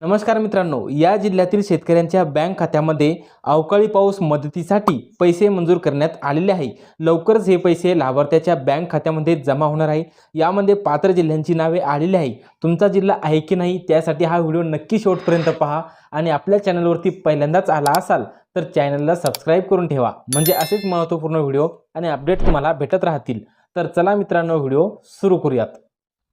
नमस्कार मित्रांनो, या जिल्ह्यातील शेतकऱ्यांच्या बँक खात्यामध्ये अवकाळी पाऊस मदतीसाठी पैसे मंजूर करण्यात आलेले आहे। लवकरच हे पैसे लाभार्थ्याच्या बँक खात्यामध्ये जमा होणार आहे। यामध्ये पात्र जिल्ह्यांची नावे आलेली आहे। तुमचा जिल्हा आहे की नाही त्यासाठी हा व्हिडिओ नक्की शेवटपर्यंत पहा आणि आपल्या चॅनलवरती पहिल्यांदाच आला असाल तर चॅनलला सबस्क्राइब करून ठेवा, म्हणजे असेच महत्त्वपूर्ण व्हिडिओ आणि अपडेट तुम्हाला भेटत राहतील। तर चला मित्रांनो, व्हिडिओ सुरू करूयात।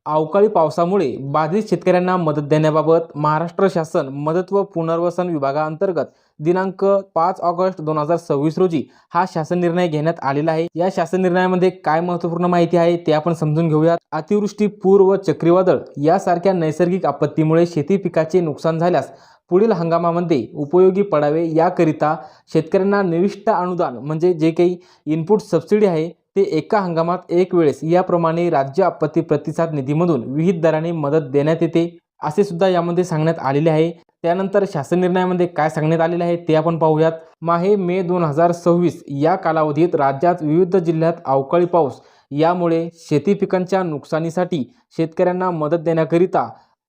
अवकाळी पावसामुळे बाधित शेतकऱ्यांना मदत देण्याबाबत महाराष्ट्र शासन मदत व पुनर्वसन विभागाअंतर्गत दिनांक 5 ऑगस्ट 2026 रोजी हा शासन निर्णय घेण्यात आलेला आहे। या शासन निर्णयामध्ये काय महत्त्वपूर्ण माहिती आहे ते आपण समजून घेऊयात। अतिवृष्टी, पूर व चक्रीवादळ यासारख्या नैसर्गिक आपत्तीमुळे शेती पिकाचे नुकसान झाल्यास पुढील हंगामामध्ये उपयोगी पडावे याकरिता शेतकऱ्यांना निविष्ठा अनुदान म्हणजे जे काही इनपुट सबसिडी आहे ते एका हंगामात एक वेळेस याप्रमाणे राज्य आपत्ती प्रतिसाद निधीमधून विहित दराने मदत देण्यात येते असे सुद्धा यामध्ये सांगण्यात आलेले आहे। त्यानंतर शासन निर्णयामध्ये काय सांगण्यात आलेले आहे ते आपण पाहूयात। माहे मे 2026 या कालावधीत राज्यात विविध जिल्ह्यात अवकाळी पाऊस यामुळे शेती पिकांच्या नुकसानीसाठी शेतकऱ्यांना मदत देण्याकरिता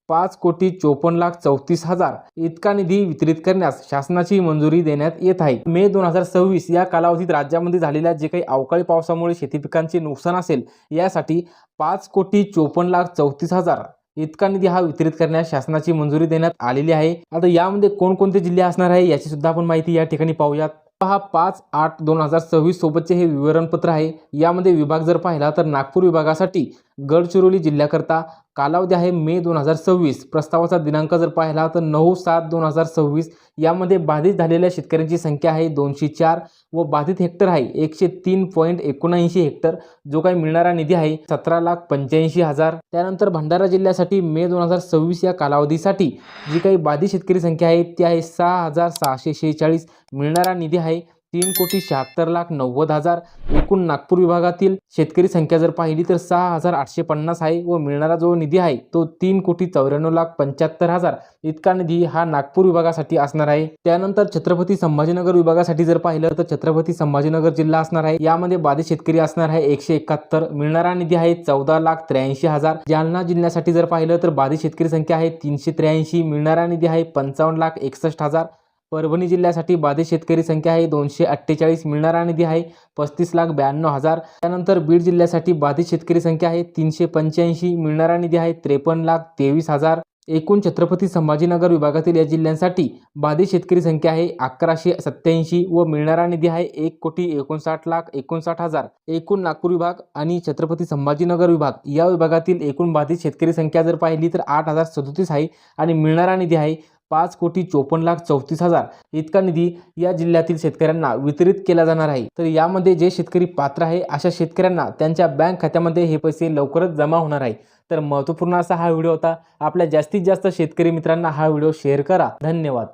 5,54,34,000 इतका निधी वितरित करण्यास शासनाची मंजुरी देण्यात येत आहे। मे 2026 या कालावधीत राज्यामध्ये झालेल्या जे काही अवकाळी पावसामुळे शेती पिकांचे नुकसान असेल यासाठी 5,54,34,000 इतका निधी हा वितरित करण्यास शासनाची मंजुरी देण्यात आलेली आहे। आता यामध्ये कोणकोणते जिल्हे असणार आहे याची सुद्धा आपण माहिती या ठिकाणी पाहूयात। हा 5/8/2026 सोबतचे हे विवरणपत्र आहे। यामध्ये विभाग जर पाहिला तर नागपूर विभागासाठी गडचिरोली जिल्ह्याकरता कालावधी आहे मे 2026। प्रस्तावाचा दिनांक जर पाहिला तर 9/7/2026। यामध्ये बाधित झालेल्या शेतकऱ्यांची संख्या आहे 204 व बाधित हेक्टर आहे 103.79 हेक्टर। जो काही मिळणारा निधी आहे 17,85,000। त्यानंतर भंडारा जिल्ह्यासाठी मे 2026 या कालावधीसाठी जी काही बाधित शेतकरी संख्या आहे ती आहे 6,646। मिळणारा निधी आहे 3,76,90,000। एकूण नागपूर विभागातील शेतकरी संख्या जर पाहिली तर 6,850 आहे व मिळणारा जो निधी आहे तो 3,94,75,000 इतका निधी हा नागपूर विभागासाठी असणार आहे। त्यानंतर छत्रपती संभाजीनगर विभागासाठी जर पाहिलं तर छत्रपती संभाजीनगर जिल्हा असणार आहे। यामध्ये बाधित शेतकरी असणार आहे 171। मिळणारा निधी आहे 14,83,000। जालना जिल्ह्यासाठी जर पाहिलं तर बाधित शेतकरी संख्या आहे 383। मिळणारा निधी आहे 55,61,000। परभणी जिल्ह्यासाठी बाधित शेतकरी संख्या आहे 248। मिळणारा निधी आहे 35,92,000। त्यानंतर बीड जिल्ह्यासाठी बाधित शेतकरी संख्या आहे 385। मिळणारा निधी आहे 53,23,000। एकूण छत्रपती संभाजीनगर विभागातील या जिल्ह्यांसाठी बाधित शेतकरी संख्या आहे 1,187 व मिळणारा निधी आहे 1,59,59,000। एकूण नागपूर विभाग आणि छत्रपती संभाजीनगर विभाग या विभागातील एकूण बाधित शेतकरी संख्या जर पाहिली तर 8,037 आहे आणि मिळणारा निधी आहे 5,54,34,000 इतका निधी या जिल्ह्यातील शेतकऱ्यांना वितरित केला जाणार आहे। तर यामध्ये जे शेतकरी पात्र आहे अशा शेतकऱ्यांना त्यांच्या बँक खात्यामध्ये हे पैसे लवकरच जमा होणार आहे। तर महत्त्वपूर्ण असा हा व्हिडिओ होता। आपल्या जास्तीत जास्त शेतकरी मित्रांना हा व्हिडिओ शेअर करा। धन्यवाद।